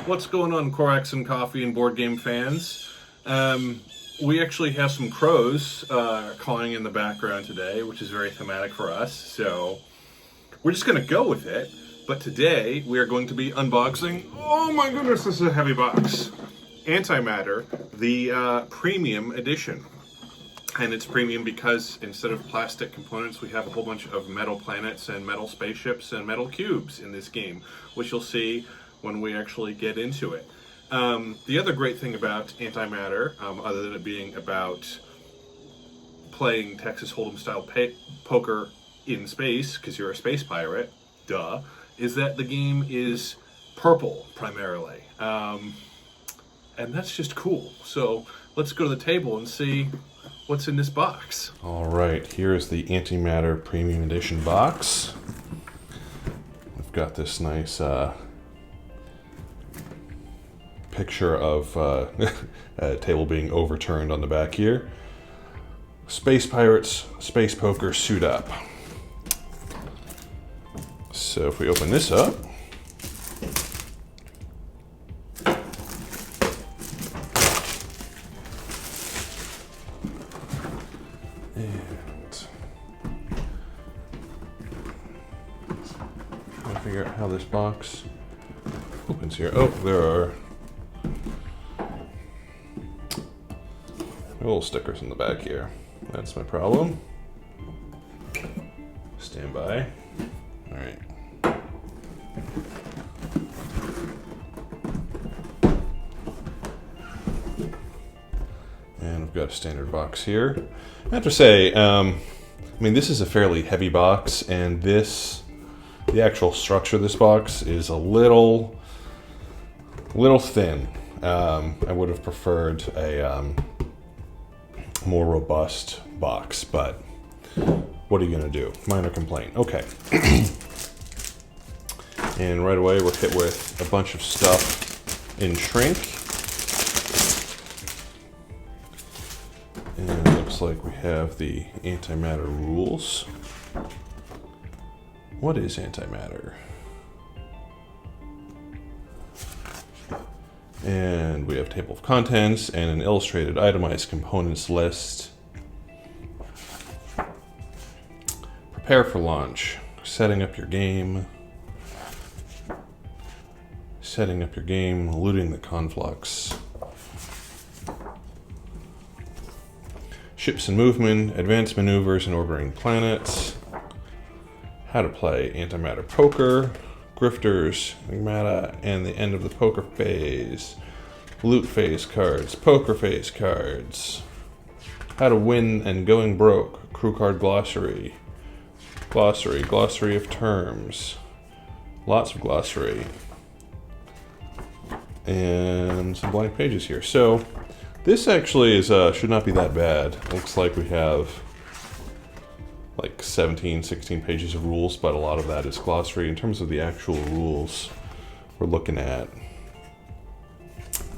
What's going on, Corax&Coffee and board game fans? We actually have some crows cawing in the background today, which is very thematic for us, so we're just going to go with it. But today, we are going to be unboxing, oh my goodness, this is a heavy box, Antematter, the premium edition. And it's premium because instead of plastic components, we have a whole bunch of metal planets and metal spaceships and metal cubes in this game, which you'll see when we actually get into it. The other great thing about Antematter, other than it being about playing Texas Hold'em style poker in space, because you're a space pirate, duh, is that the game is purple primarily. And that's just cool. So let's go to the table and see what's in this box. All right, here's the Antematter Premium Edition box. We've got this nice picture of a table being overturned on the back here. Space Pirates, Space Poker, Suit Up. So if we open this up, and trying to figure out how this box opens here. Oh, there are little stickers in the back here. That's my problem. Stand by. All right. And I've got a standard box here. I have to say, I mean, this is a fairly heavy box, and the actual structure of this box is a little thin. I would have preferred a more robust box, but what are you gonna do? Minor complaint. Okay. And right away we're hit with a bunch of stuff in shrink. And it looks like we have the Antematter rules. What is Antematter? And we have table of contents and an illustrated itemized components list. Prepare for launch. Setting up your game. Setting up your game, looting the conflux. Ships and movement, advanced maneuvers and ordering planets. How to play Antematter Poker. Grifters, Enigmata, and the end of the poker phase. Loot phase cards, poker phase cards. How to win and going broke. Crew card glossary. Glossary of terms. Lots of glossary. And some blank pages here. So this actually is should not be that bad. Looks like we have like 17, 16 pages of rules, but a lot of that is glossary. In terms of the actual rules, we're looking at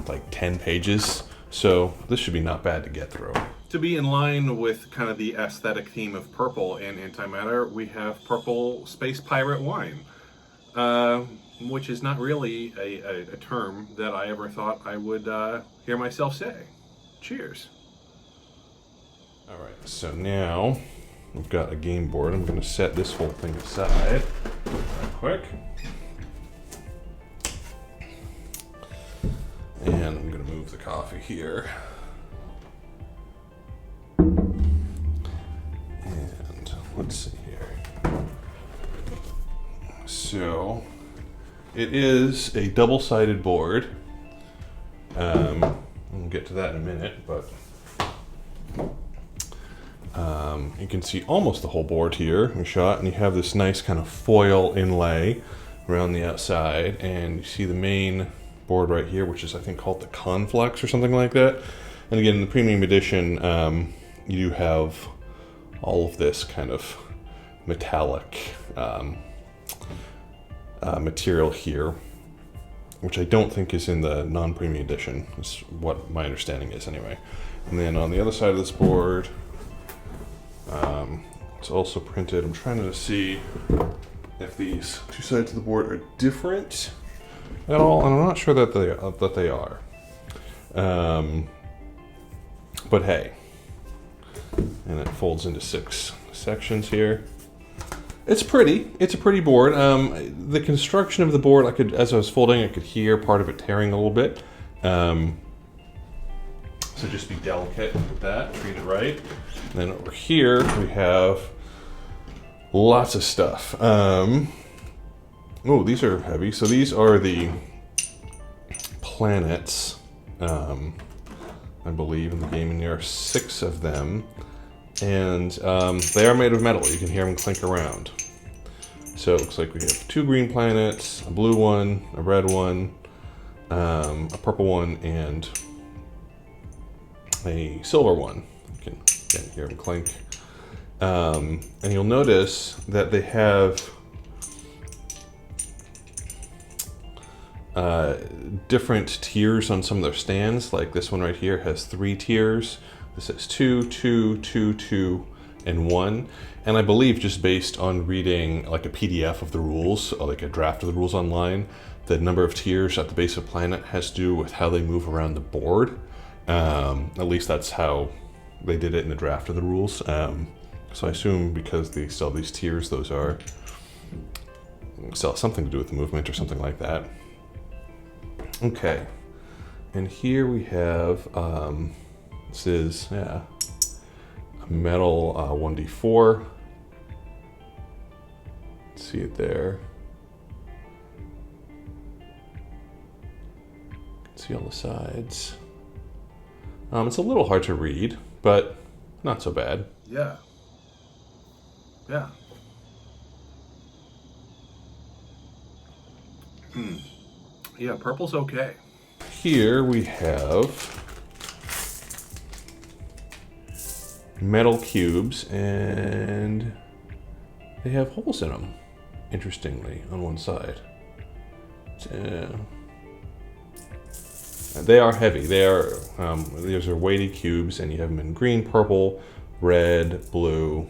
like 10 pages. So this should be not bad to get through. To be in line with kind of the aesthetic theme of purple in Antematter, we have purple space pirate wine, which is not really a term that I ever thought I would hear myself say. Cheers. All right, so now we've got a game board. I'm going to set this whole thing aside real quick. And I'm going to move the coffee here. And let's see here. So it is a double-sided board. We'll get to that in a minute, but you can see almost the whole board here in shot, and you have this nice kind of foil inlay around the outside, and you see the main board right here, which is I think called the Conflux or something like that. And again, in the premium edition, you have all of this kind of metallic material here, which I don't think is in the non-premium edition. That's what my understanding is anyway. And then on the other side of this board, it's also printed. I'm trying to see if these two sides of the board are different at all, and I'm not sure that they are. But hey, and it folds into 6 sections here. It's pretty. It's a pretty board. The construction of the board, as I was folding, I could hear part of it tearing a little bit. So just be delicate with that. Treat it right. And then over here we have lots of stuff. Oh, these are heavy. So these are the planets, I believe, in the game, and there are 6 of them. And they are made of metal. You can hear them clink around. So it looks like we have 2 green planets, a blue one, a red one, a purple one, and a silver one. You can again hear them clink. And you'll notice that they have different tiers on some of their stands. Like this one right here has 3 tiers. This says 2, 2, 2, 2, and 1. And I believe, just based on reading like a PDF of the rules, or like a draft of the rules online, the number of tiers at the base of planet has to do with how they move around the board. At least that's how they did it in the draft of the rules. So I assume because they still have these tiers, those are still something to do with the movement or something like that. Okay, and here we have, this is, a metal 1d4. See it there. See all the sides. It's a little hard to read, but not so bad. Yeah. Yeah. Yeah, purple's okay. Here we have metal cubes, and they have holes in them, interestingly, on one side. They are heavy. They are, these are weighty cubes, and you have them in green, purple, red, blue.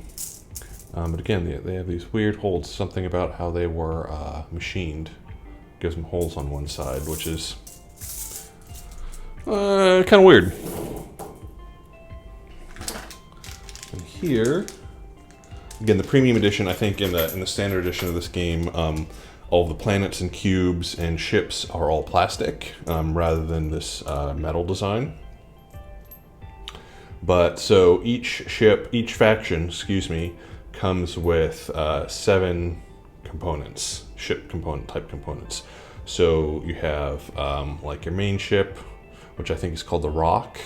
But again, they have these weird holes. Something about how they were machined gives them holes on one side, which is kind of weird. And here, again, the premium edition, I think in the standard edition of this game, all the planets and cubes and ships are all plastic, rather than this metal design. But so each faction, excuse me, comes with 7 components, ship component type components. So you have like your main ship, which I think is called the Rock,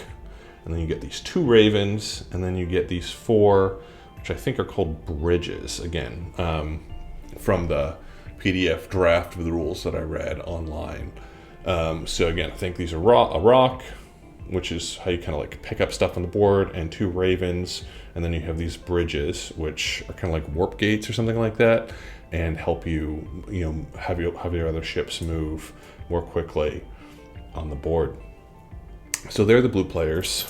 and then you get these 2 Ravens, and then you get these 4, which I think are called bridges, again, from the PDF draft of the rules that I read online. So again, I think these are a rock, which is how you kind of like pick up stuff on the board, and 2 Ravens, and then you have these bridges, which are kind of like warp gates or something like that, and help you, have your other ships move more quickly on the board. So they're the blue players'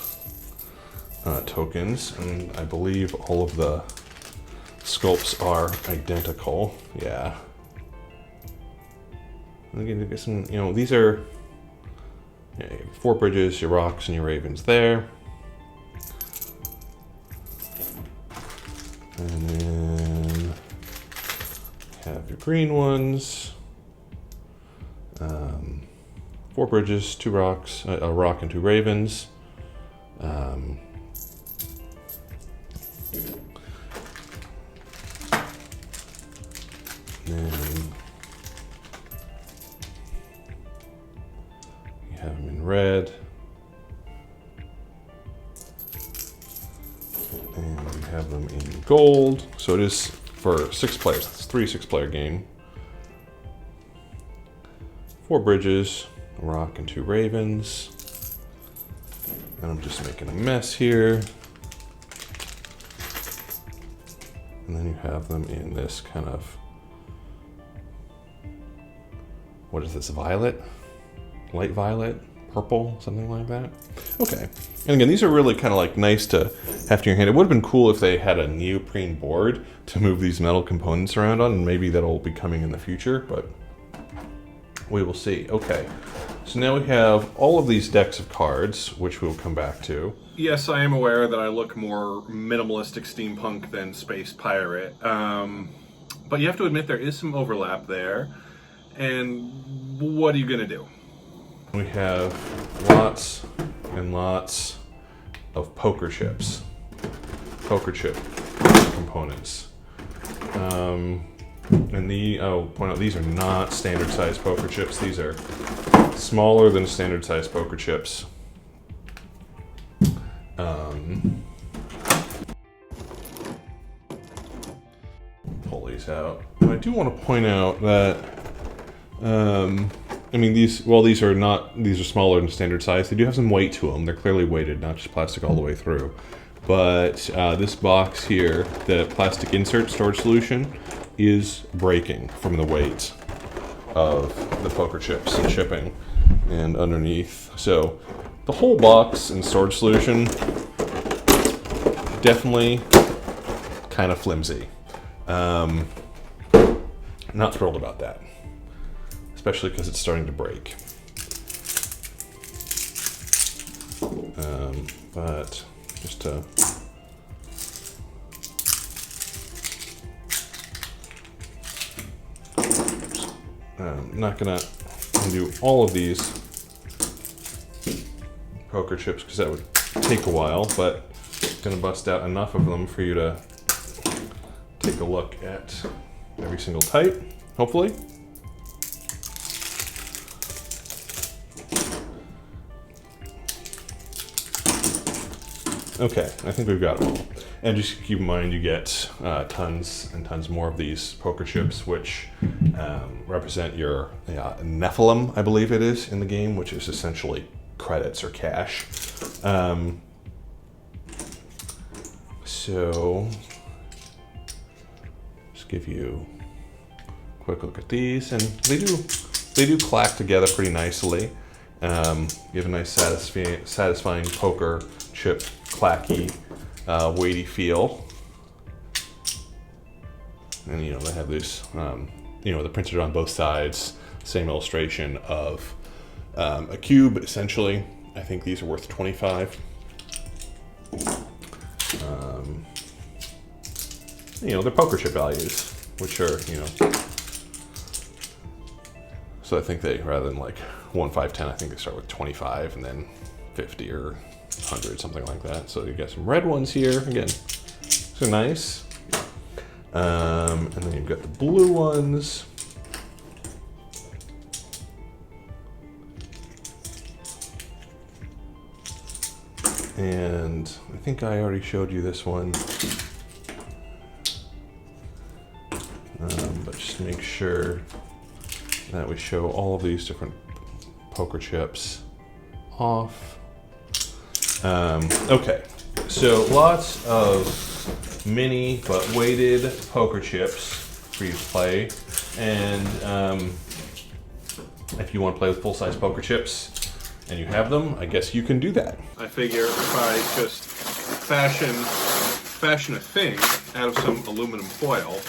tokens, and I believe all of the sculpts are identical. Yeah. And again, you get some, these are 4 bridges, your rocks, and your ravens there. And then have your green ones. 4 bridges, 2 rocks, a rock and 2 ravens. Then you have them in red. And we have them in gold. So it is for 6 players. It's a 3 6-player game. 4 bridges, a rock, and 2 ravens. And I'm just making a mess here. And then you have them in this kind of, what is this, violet? Light violet? Purple? Something like that? Okay. And again, these are really kind of like nice to have to your hand. It would have been cool if they had a neoprene board to move these metal components around on, and maybe that'll be coming in the future, but We will see. Okay. So now we have all of these decks of cards, which we'll come back to. Yes, I am aware that I look more minimalistic steampunk than space pirate. But you have to admit there is some overlap there. And what are you going to do? We have lots and lots of poker chips. Poker chip components. And point out, these are not standard size poker chips. These are smaller than standard size poker chips. Pull these out. And I do want to point out that, I mean, these are smaller than standard size. They do have some weight to them. They're clearly weighted, not just plastic all the way through. But this box here, the plastic insert storage solution, is breaking from the weight of the poker chips and shipping and underneath. So the whole box and storage solution, definitely kind of flimsy. Not thrilled about that, especially because it's starting to break. But just to I'm not gonna do all of these poker chips because that would take a while, but I'm gonna bust out enough of them for you to take a look at every single type, hopefully. Okay, I think we've got them all. And just keep in mind you get tons and tons more of these poker chips, which represent your Nephilim, I believe it is, in the game, which is essentially credits or cash. So, just give you a quick look at these, and they do clack together pretty nicely. Give a nice satisfying poker chip clacky, weighty feel. And they have this, they're printed on both sides. Same illustration of a cube, essentially. I think these are worth 25. They're poker chip values, which are, so I think they, rather than like 1, 5, 10, I think they start with 25 and then 50 or 100, something like that. So you got some red ones here. Again, these are nice. And then you've got the blue ones. And I think I already showed you this one. But just to make sure that we show all of these different poker chips off. Okay, so lots of mini but weighted poker chips for you to play. And if you want to play with full-size poker chips and you have them, I guess you can do that. I figure if I just fashion a thing out of some aluminum foil,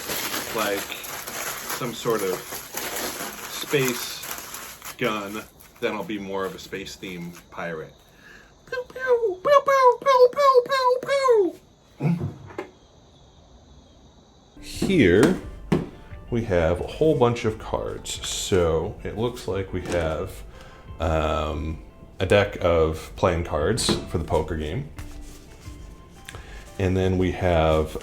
like some sort of space gun, then I'll be more of a space-themed pirate. Pew, pew, pew, pew, pew, pew, pew, pew. Here we have a whole bunch of cards. So it looks like we have a deck of playing cards for the poker game. And then we have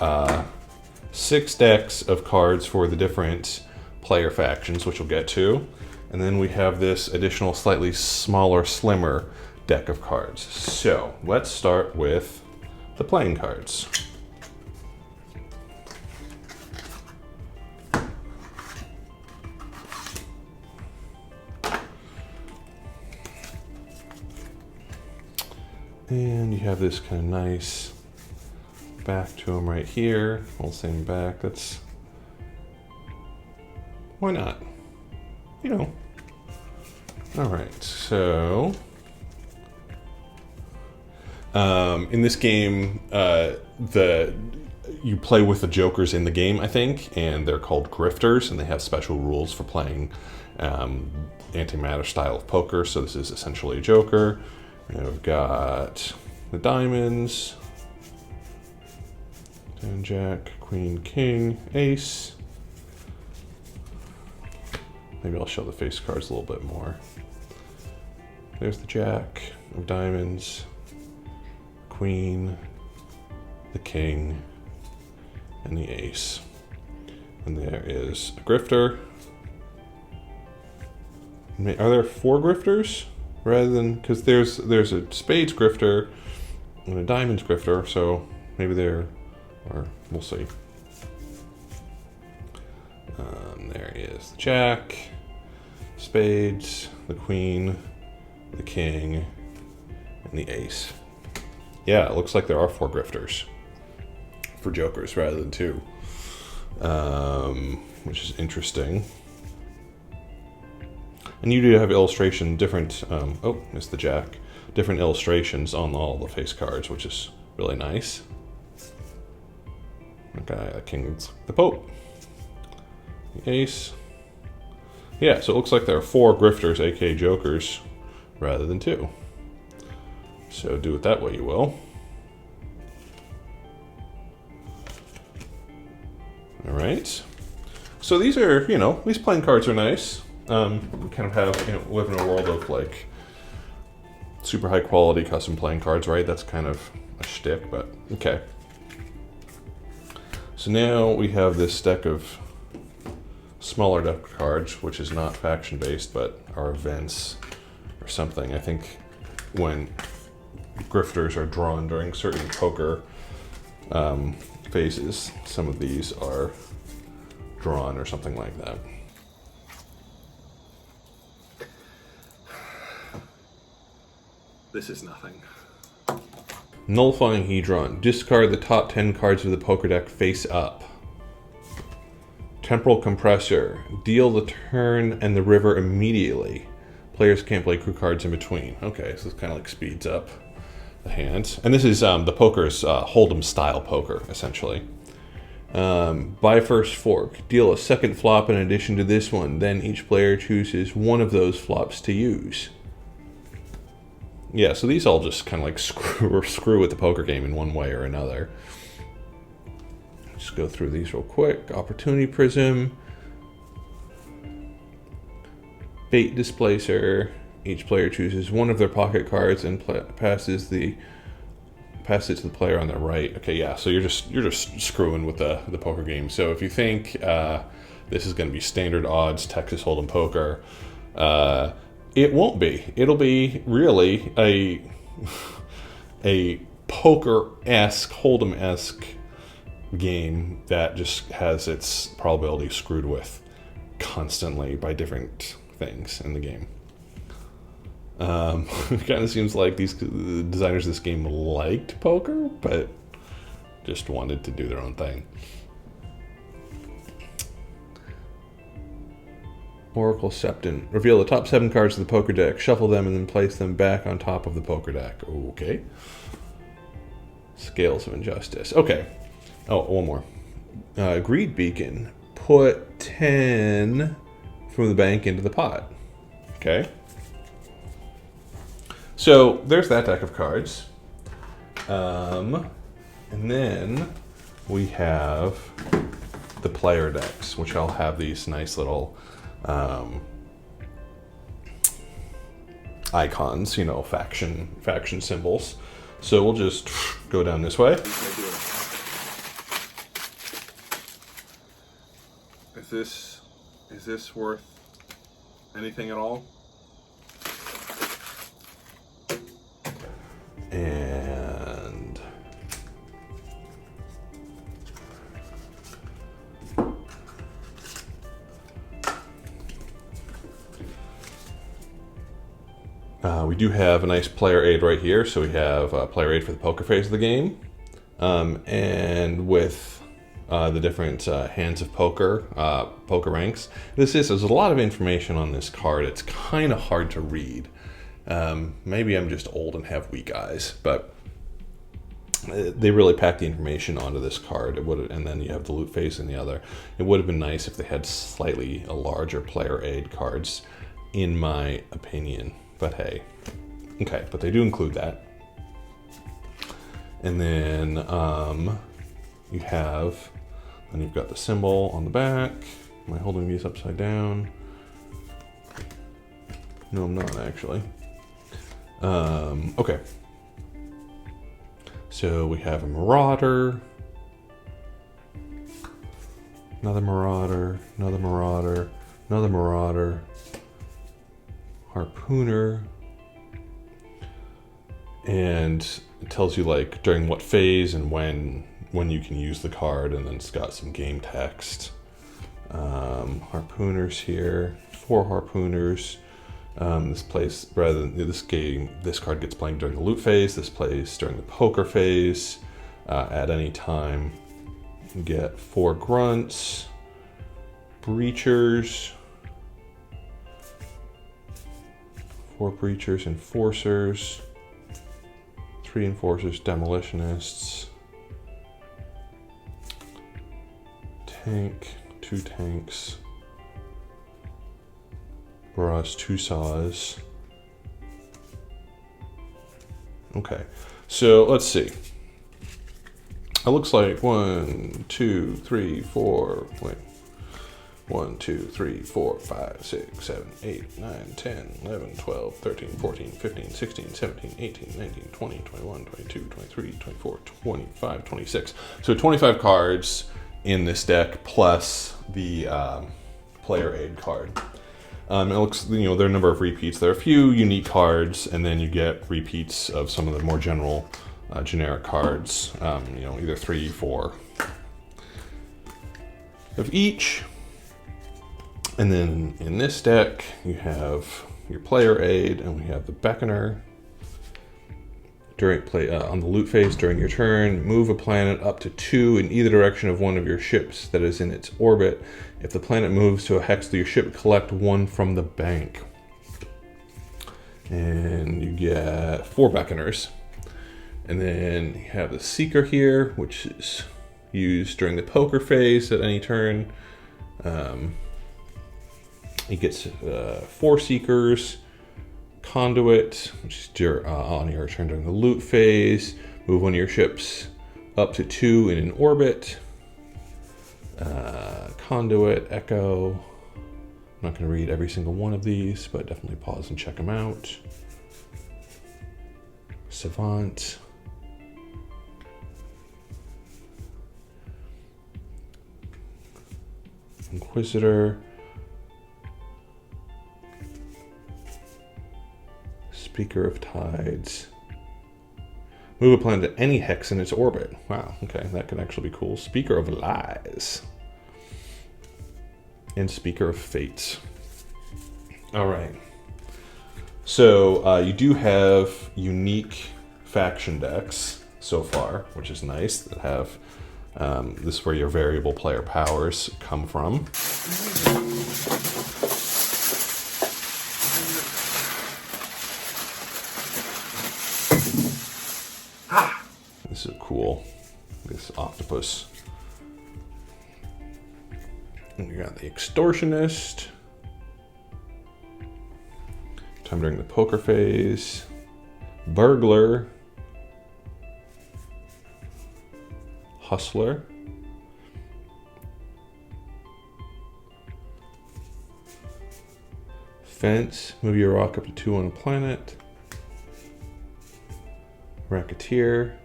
6 decks of cards for the different player factions, which we'll get to. And then we have this additional slightly smaller, slimmer deck of cards. So let's start with the playing cards. And you have this kind of nice back to them right here. All same back. That's, why not? All right, so in this game, the you play with the jokers in the game, I think, and they're called grifters, and they have special rules for playing antimatter style of poker. So this is essentially a joker. And we've got the diamonds, 10, jack, queen, king, ace. Maybe I'll show the face cards a little bit more. There's the jack of diamonds, queen, the king, and the ace. And there is a grifter. Are there 4 grifters rather than, because there's a spades grifter and a diamonds grifter, so maybe there, or we'll see. There is the jack, spades, the queen, the king, and the ace. Yeah, it looks like there are 4 grifters for jokers rather than 2, which is interesting. And you do have illustration, different, oh, missed the jack, different illustrations on all the face cards, which is really nice. Okay, the king's the pope. The ace. Yeah, so it looks like there are 4 grifters, aka jokers, rather than 2. So do it that way you will. All right. So these are, you know, these playing cards are nice. We kind of have, you know, live in a world of like super high quality custom playing cards, right? That's kind of a shtick, but okay. So now we have this deck of smaller deck of cards, which is not faction based, but are events or something. I think when grifters are drawn during certain poker phases, some of these are drawn or something like that. This is nothing. Nullifying Hedron. Discard the top 10 cards of the poker deck face up. Temporal Compressor. Deal the turn and the river immediately. Players can't play crew cards in between. Okay, so this kind of like speeds up the hand. And this is the poker's Hold'em style poker, essentially. Bifurst Fork. Deal a second flop in addition to this one. Then each player chooses one of those flops to use. Yeah, so these all just kind of like screw with the poker game in one way or another. Just go through these real quick. Opportunity Prism. Bait Displacer. Each player chooses one of their pocket cards and passes it to the player on their right. Okay, yeah, so you're just screwing with the poker game. So if you think this is going to be standard odds Texas Hold'em poker, it won't be. It'll be really a poker-esque, Hold'em-esque game that just has its probability screwed with constantly by different things in the game. It kind of seems like the designers of this game liked poker, but just wanted to do their own thing. Oracle Septon. Reveal the top 7 cards of the poker deck, shuffle them, and then place them back on top of the poker deck. Okay. Scales of Injustice. Okay. Oh, one more. Greed Beacon. Put 10 from the bank into the pot. Okay. So there's that deck of cards. And then we have the player decks, which all have these nice little icons, you know, faction symbols. So we'll just go down this way. Is this worth anything at all? And we do have a nice player aid right here. So we have player aid for the poker phase of the game. And with the different hands of poker, poker ranks. There's a lot of information on this card. It's kind of hard to read. Maybe I'm just old and have weak eyes, but They really packed the information onto this card. It would, and then you have the loot phase in the other. It would have been nice if they had slightly larger player aid cards, in my opinion. But hey, okay. But they do include that. And then you've got the symbol on the back. Am I holding these upside down? No, I'm not actually. Okay. So we have a Marauder, another Marauder, another Marauder, another Marauder, Harpooner, and it tells you like during what phase and when you can use the card, and then it's got some game text. Harpooners here, 4 Harpooners. This card gets played during the loot phase. This plays during the poker phase. At any time, you get 4 grunts, breachers, 4 breachers, enforcers, 3 enforcers, demolitionists, tank, 2 tanks, brass, 2 saws. Okay, so let's see. It looks like 1, 2, 3, 4, 1, 2, 3, 4, 5, 6, 7, 8, 9, 10, 11, 12, 13, 14, 15, 16, 17, 18, 19, 20, 21, 22, 23, 24, 25, 26. So 25 cards in this deck plus the player aid card. It looks, there are a number of repeats. There are a few unique cards, and then you get repeats of some of the more generic cards. Either 3, 4 of each. And then in this deck, you have your player aid, and we have the Beckoner. During on the loot phase, during your turn, move a planet up to 2 in either direction of one of your ships that is in its orbit. If the planet moves to a hex to your ship, collect 1 from the bank. And you get 4 Beckoners. And then you have the Seeker here, which is used during the poker phase at any turn. He gets 4 Seekers. Conduit, which is on your turn during the loot phase. Move one of your ships up to 2 in an orbit. Conduit, Echo. I'm not going to read every single one of these, but definitely pause and check them out. Savant. Inquisitor. Speaker of Tides. Move a planet to any hex in its orbit. Wow, okay, that could actually be cool. Speaker of Lies. And Speaker of Fates. All right. So you do have unique faction decks so far, which is nice, that have this is where your variable player powers come from. This is cool. This octopus. And you got the Extortionist. Time during the poker phase. Burglar. Hustler. Fence. Move your rock up to 2 on a planet. Racketeer.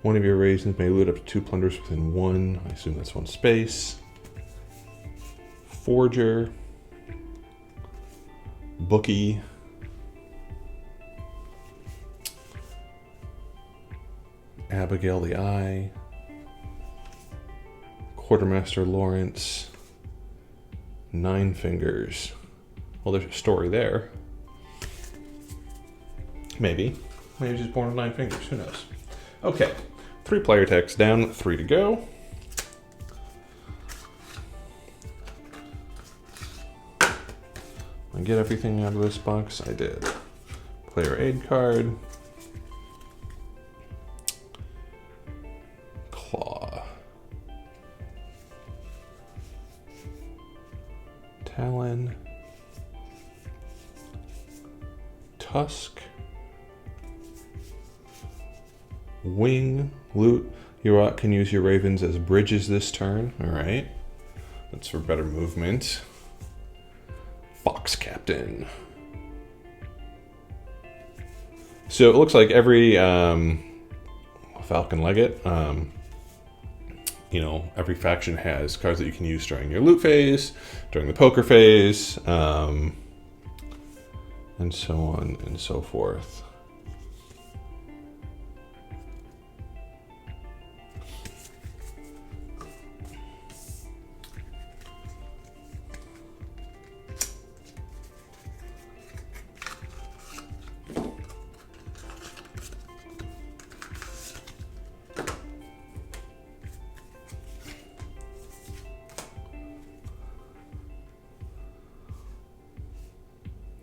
One of your raisins may loot up to 2 plunders within 1. I assume that's 1 space. Forger. Bookie. Abigail the Eye. Quartermaster Lawrence. 9 Fingers. Well, there's a story there. Maybe. Maybe she's born with 9 fingers. Who knows? Okay. 3 player decks down, 3 to go. I get everything out of this box? I did. Player aid card. Tusk. Wing. Loot. You can use your ravens as bridges this turn. Alright. That's for better movement. Fox Captain. So it looks like every Falcon Legate, you know, every faction has cards that you can use during your loot phase, during the poker phase, and so on and so forth.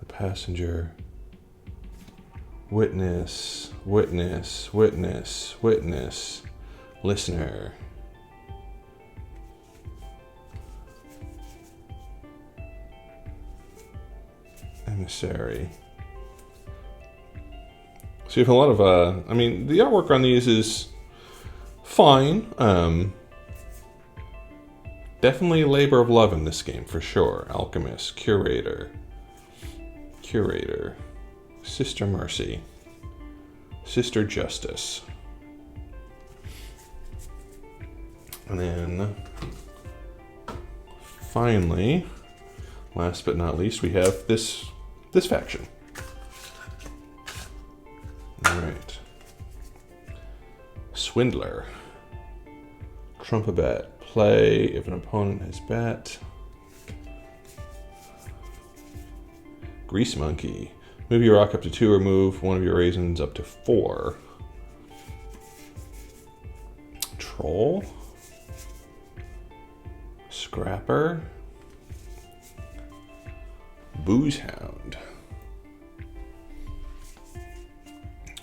Passenger, witness, witness, witness, witness, listener. Emissary. So you have a lot of, I mean, the artwork on these is fine. Definitely labor of love in this game, for sure. Alchemist, Curator. Curator, Sister Mercy, Sister Justice, and then finally, last but not least, we have this faction. All right, Swindler, Trump a bet. Play if an opponent has bet. Grease Monkey. Move your rock up to 2 or move one of your raisins up to 4. Troll. Scrapper. Booze Hound.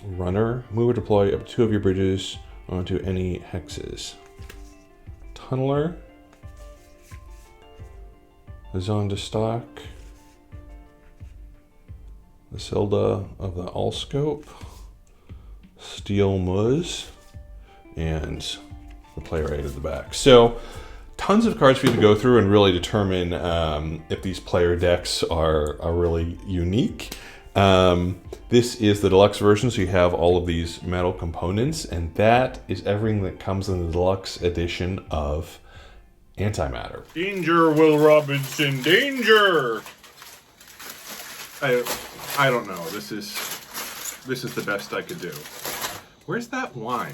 Runner. Move or deploy up to 2 of your bridges onto any hexes. Tunneler. Zonda Stock. The Silda of the Allscope, Steel Muzz, and the playwright at the back. So, tons of cards for you to go through and really determine if these player decks are really unique. This is the deluxe version, so you have all of these metal components, and that is everything that comes in the deluxe edition of Antematter. Danger, Will Robinson, danger! I don't know. This is the best I could do. Where's that wine?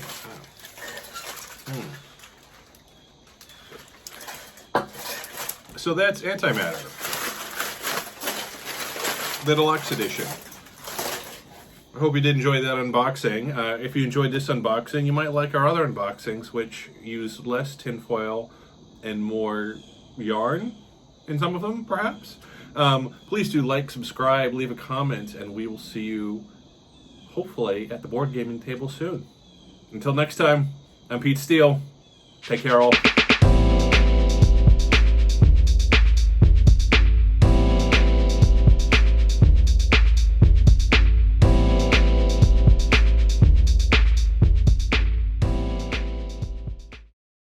Oh. So that's Antematter, the deluxe edition. I hope you did enjoy that unboxing. If you enjoyed this unboxing, you might like our other unboxings, which use less tinfoil and more yarn in some of them, perhaps. Please do like, subscribe, leave a comment, and we will see you, hopefully, at the board gaming table soon. Until next time, I'm Pete Steele. Take care, all.